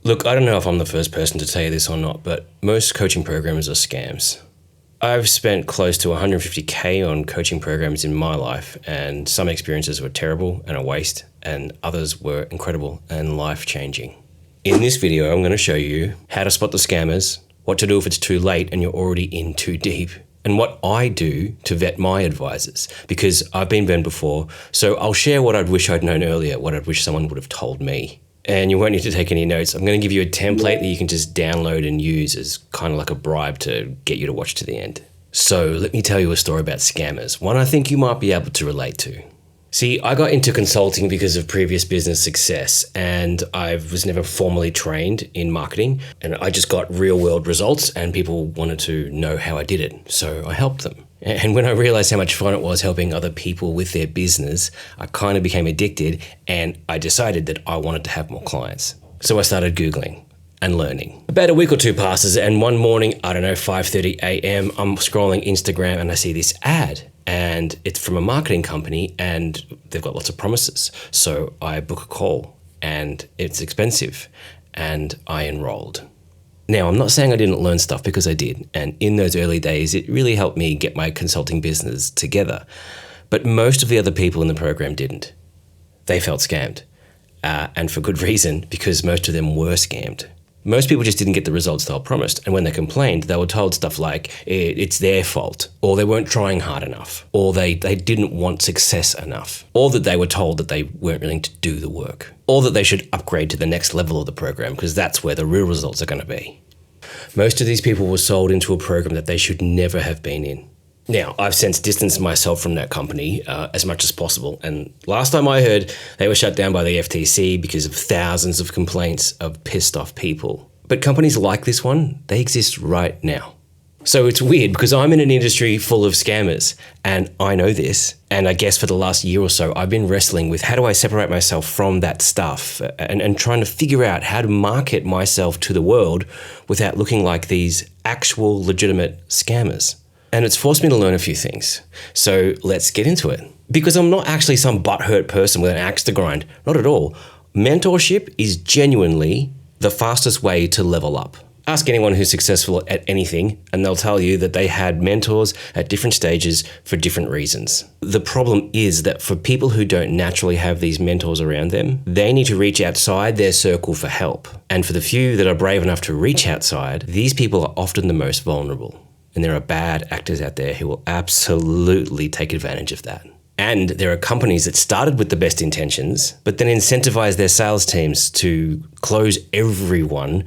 Look, I don't know if I'm the first person to tell you this or not, but most coaching programs are scams. I've spent close to 150K on coaching programs in my life, and some experiences were terrible and a waste, and others were incredible and life-changing. In this video, I'm going to show you how to spot the scammers, what to do if it's too late and you're already in too deep, and what I do to vet my advisors, because I've been burned before, so I'll share what I'd wish I'd known earlier, what I'd wish someone would have told me. And you won't need to take any notes. I'm going to give you a template that you can just download and use as kind of like a bribe to get you to watch to the end. So let me tell you a story about scammers, one I think you might be able to relate to. See, I got into consulting because of previous business success, and I was never formally trained in marketing, and I just got real world results and people wanted to know how I did it, so I helped them. And when I realized how much fun it was helping other people with their business, I kind of became addicted and I decided that I wanted to have more clients. So I started Googling and learning. About a week or two passes and one morning, 5:30 a.m., I'm scrolling Instagram and I see this ad. And it's from a marketing company and they've got lots of promises. So I book a call and it's expensive and I enrolled. Now, I'm not saying I didn't learn stuff, because I did. And in those early days, it really helped me get my consulting business together. But most of the other people in the program didn't. They felt scammed. And for good reason, because most of them were scammed. Most people just didn't get the results they were promised. And when they complained, they were told stuff like it's their fault, or they weren't trying hard enough, or they didn't want success enough, or that they were told that they weren't willing to do the work, or that they should upgrade to the next level of the program because that's where the real results are going to be. Most of these people were sold into a program that they should never have been in. Now, I've since distanced myself from that company as much as possible. And last time I heard, they were shut down by the FTC because of thousands of complaints of pissed off people. But companies like this one, they exist right now. So it's weird because I'm in an industry full of scammers and I know this. And I guess for the last year or so, I've been wrestling with how do I separate myself from that stuff and trying to figure out how to market myself to the world without looking like these actual legitimate scammers. And it's forced me to learn a few things. So let's get into it. Because I'm not actually some butthurt person with an axe to grind. Not at all. Mentorship is genuinely the fastest way to level up. Ask anyone who's successful at anything, and they'll tell you that they had mentors at different stages for different reasons. The problem is that for people who don't naturally have these mentors around them, they need to reach outside their circle for help. And for the few that are brave enough to reach outside, these people are often the most vulnerable. And there are bad actors out there who will absolutely take advantage of that. And there are companies that started with the best intentions, but then incentivize their sales teams to close everyone,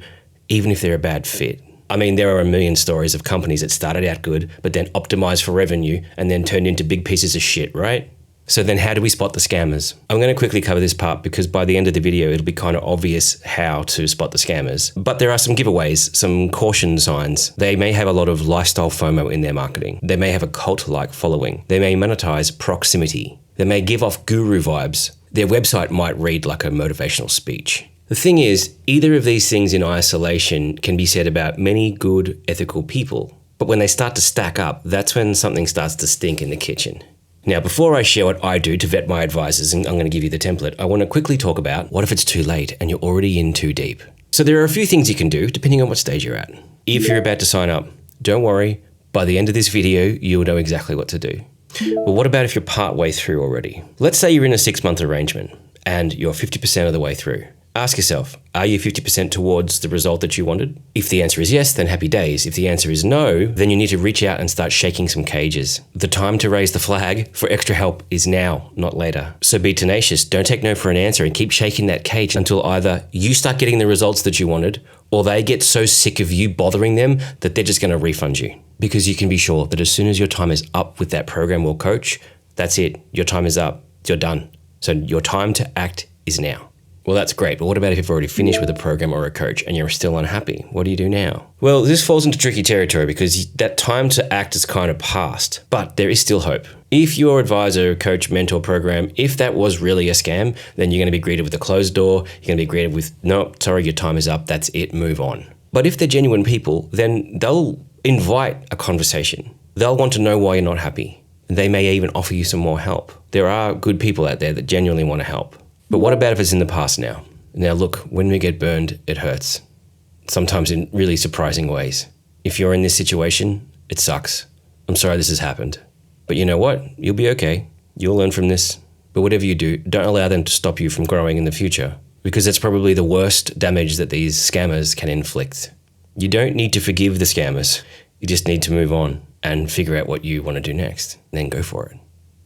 even if they're a bad fit. I mean, there are a million stories of companies that started out good, but then optimized for revenue and then turned into big pieces of shit, right? So then how do we spot the scammers? I'm going to quickly cover this part because by the end of the video, it'll be kind of obvious how to spot the scammers. But there are some giveaways, some caution signs. They may have a lot of lifestyle FOMO in their marketing. They may have a cult-like following. They may monetize proximity. They may give off guru vibes. Their website might read like a motivational speech. The thing is, either of these things in isolation can be said about many good, ethical people. But when they start to stack up, that's when something starts to stink in the kitchen. Now, before I share what I do to vet my advisors, and I'm going to give you the template, I want to quickly talk about what if it's too late and you're already in too deep. So there are a few things you can do depending on what stage you're at. If you're about to sign up, don't worry, by the end of this video, you'll know exactly what to do. But what about if you're part way through already? Let's say you're in a 6-month arrangement and you're 50% of the way through. Ask yourself, are you 50% towards the result that you wanted? If the answer is yes, then happy days. If the answer is no, then you need to reach out and start shaking some cages. The time to raise the flag for extra help is now, not later. So be tenacious, don't take no for an answer and keep shaking that cage until either you start getting the results that you wanted or they get so sick of you bothering them that they're just going to refund you. Because you can be sure that as soon as your time is up with that program or coach, that's it. Your time is up. You're done. So your time to act is now. Well, that's great, but what about if you've already finished with a program or a coach and you're still unhappy? What do you do now? Well, this falls into tricky territory because that time to act is kind of past, but there is still hope. If your advisor, coach, mentor program, if that was really a scam, then you're going to be greeted with a closed door. You're going to be greeted with, no, sorry, your time is up. That's it. Move on. But if they're genuine people, then they'll invite a conversation. They'll want to know why you're not happy. They may even offer you some more help. There are good people out there that genuinely want to help. But what about if it's in the past now? Now look, when we get burned, it hurts. Sometimes in really surprising ways. If you're in this situation, it sucks. I'm sorry this has happened. But you know what? You'll be okay. You'll learn from this. But whatever you do, don't allow them to stop you from growing in the future, because that's probably the worst damage that these scammers can inflict. You don't need to forgive the scammers. You just need to move on and figure out what you want to do next, and then go for it.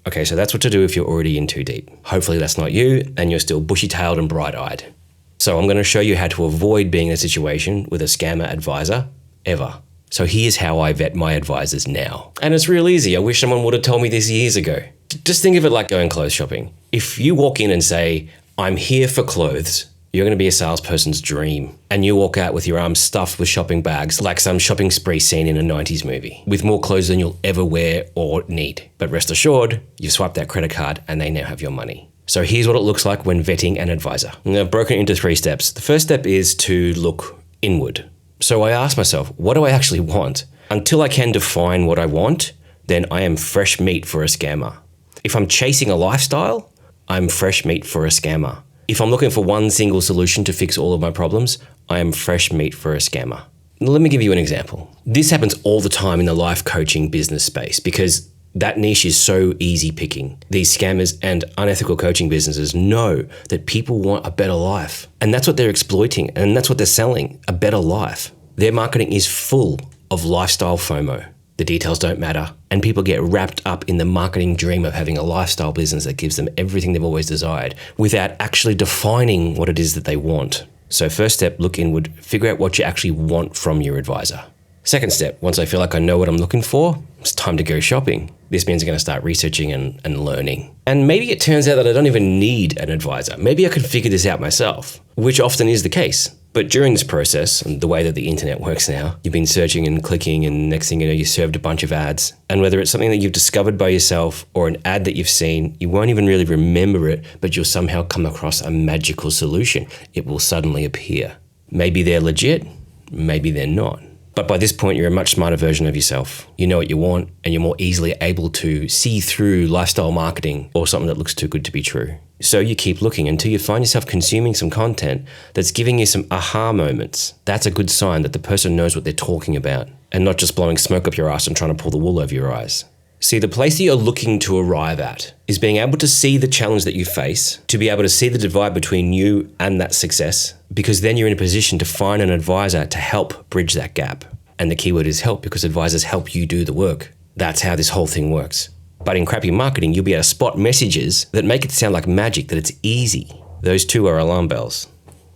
Okay, so that's what to do if you're already in too deep. Hopefully that's not you and you're still bushy-tailed and bright-eyed. So I'm going to show you how to avoid being in a situation with a scammer advisor ever. So here's how I vet my advisors now. And it's real easy. I wish someone would have told me this years ago. Just think of it like going clothes shopping. If you walk in and say, I'm here for clothes, you're going to be a salesperson's dream. And you walk out with your arms stuffed with shopping bags like some shopping spree scene in a 90s movie, with more clothes than you'll ever wear or need. But rest assured, you've swiped that credit card and they now have your money. So here's what it looks like when vetting an advisor. And I've broken it into 3 steps. The first step is to look inward. So I ask myself, what do I actually want? Until I can define what I want, then I am fresh meat for a scammer. If I'm chasing a lifestyle, I'm fresh meat for a scammer. If I'm looking for one single solution to fix all of my problems, I am fresh meat for a scammer. Let me give you an example. This happens all the time in the life coaching business space because that niche is so easy picking. These scammers and unethical coaching businesses know that people want a better life. And that's what they're exploiting, and that's what they're selling, a better life. Their marketing is full of lifestyle FOMO. The details don't matter, and people get wrapped up in the marketing dream of having a lifestyle business that gives them everything they've always desired without actually defining what it is that they want. So first step, look inward, figure out what you actually want from your advisor. Second step, once I feel like I know what I'm looking for, it's time to go shopping. This means I'm going to start researching and learning. And maybe it turns out that I don't even need an advisor. Maybe I could figure this out myself, which often is the case. But during this process, and the way that the internet works now, you've been searching and clicking, and next thing you know, you served a bunch of ads. And whether it's something that you've discovered by yourself or an ad that you've seen, you won't even really remember it, but you'll somehow come across a magical solution. It will suddenly appear. Maybe they're legit, maybe they're not. But by this point, you're a much smarter version of yourself. You know what you want, and you're more easily able to see through lifestyle marketing or something that looks too good to be true. So you keep looking until you find yourself consuming some content that's giving you some aha moments. That's a good sign that the person knows what they're talking about and not just blowing smoke up your ass and trying to pull the wool over your eyes. See, the place that you're looking to arrive at is being able to see the challenge that you face, to be able to see the divide between you and that success, because then you're in a position to find an advisor to help bridge that gap. And the keyword is help, because advisors help you do the work. That's how this whole thing works. But in crappy marketing, you'll be able to spot messages that make it sound like magic, that it's easy. Those two are alarm bells.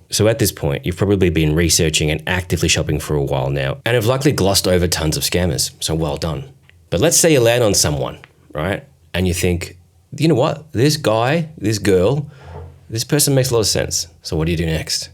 So at this point, you've probably been researching and actively shopping for a while now, and have likely glossed over tons of scammers, so well done. But let's say you land on someone, right? And you think, you know what? This guy, this girl, this person makes a lot of sense. So what do you do next?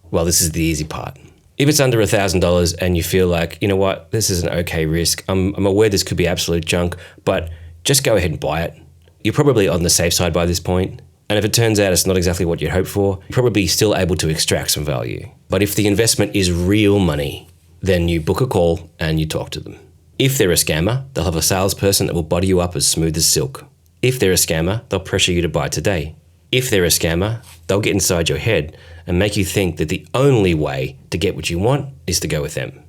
Well, this is the easy part. If it's under $1,000 and you feel like, you know what, this is an okay risk, I'm aware this could be absolute junk, but just go ahead and buy it. You're probably on the safe side by this point. And if it turns out it's not exactly what you'd hoped for, you're probably still able to extract some value. But if the investment is real money, then you book a call and you talk to them. If they're a scammer, they'll have a salesperson that will body you up as smooth as silk. If they're a scammer, they'll pressure you to buy today. If they're a scammer, they'll get inside your head and make you think that the only way to get what you want is to go with them.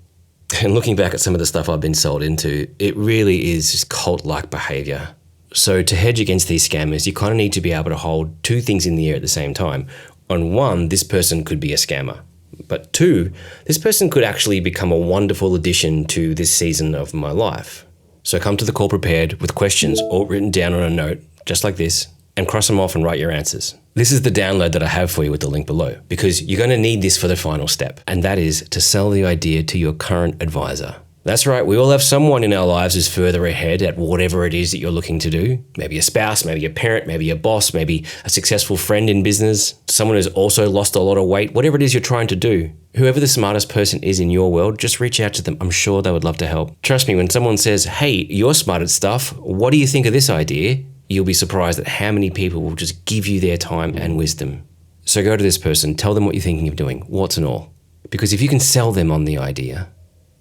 And looking back at some of the stuff I've been sold into, it really is just cult-like behavior. So to hedge against these scammers, you kind of need to be able to hold 2 things in the air at the same time. On one, this person could be a scammer. But 2, this person could actually become a wonderful addition to this season of my life. So come to the call prepared with questions all written down on a note, just like this, and cross them off and write your answers. This is the download that I have for you with the link below, because you're going to need this for the final step, and that is to sell the idea to your current advisor. That's right, we all have someone in our lives who's further ahead at whatever it is that you're looking to do. Maybe a spouse, maybe a parent, maybe a boss, maybe a successful friend in business, someone who's also lost a lot of weight, whatever it is you're trying to do. Whoever the smartest person is in your world, just reach out to them. I'm sure they would love to help. Trust me, when someone says, hey, you're smart at stuff, what do you think of this idea? You'll be surprised at how many people will just give you their time and wisdom. So go to this person, tell them what you're thinking of doing, warts and all. Because if you can sell them on the idea,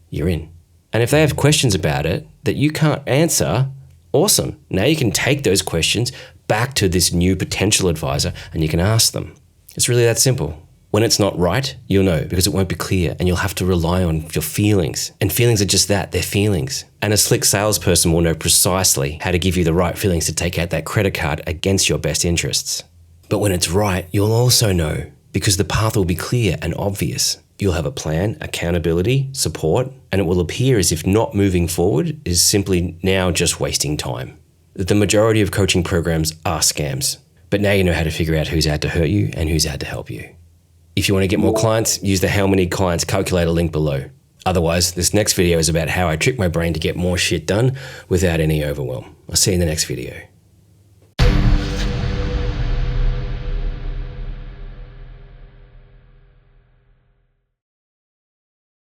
you're in. And if they have questions about it that you can't answer, awesome. Now you can take those questions back to this new potential advisor and you can ask them. It's really that simple. When it's not right, you'll know because it won't be clear and you'll have to rely on your feelings. And feelings are just that, they're feelings. And a slick salesperson will know precisely how to give you the right feelings to take out that credit card against your best interests. But when it's right, you'll also know because the path will be clear and obvious. You'll have a plan, accountability, support, and it will appear as if not moving forward is simply now just wasting time. The majority of coaching programs are scams, but now you know how to figure out who's out to hurt you and who's out to help you. If you want to get more clients, use the How Many Clients calculator link below. Otherwise, this next video is about how I trick my brain to get more shit done without any overwhelm. I'll see you in the next video.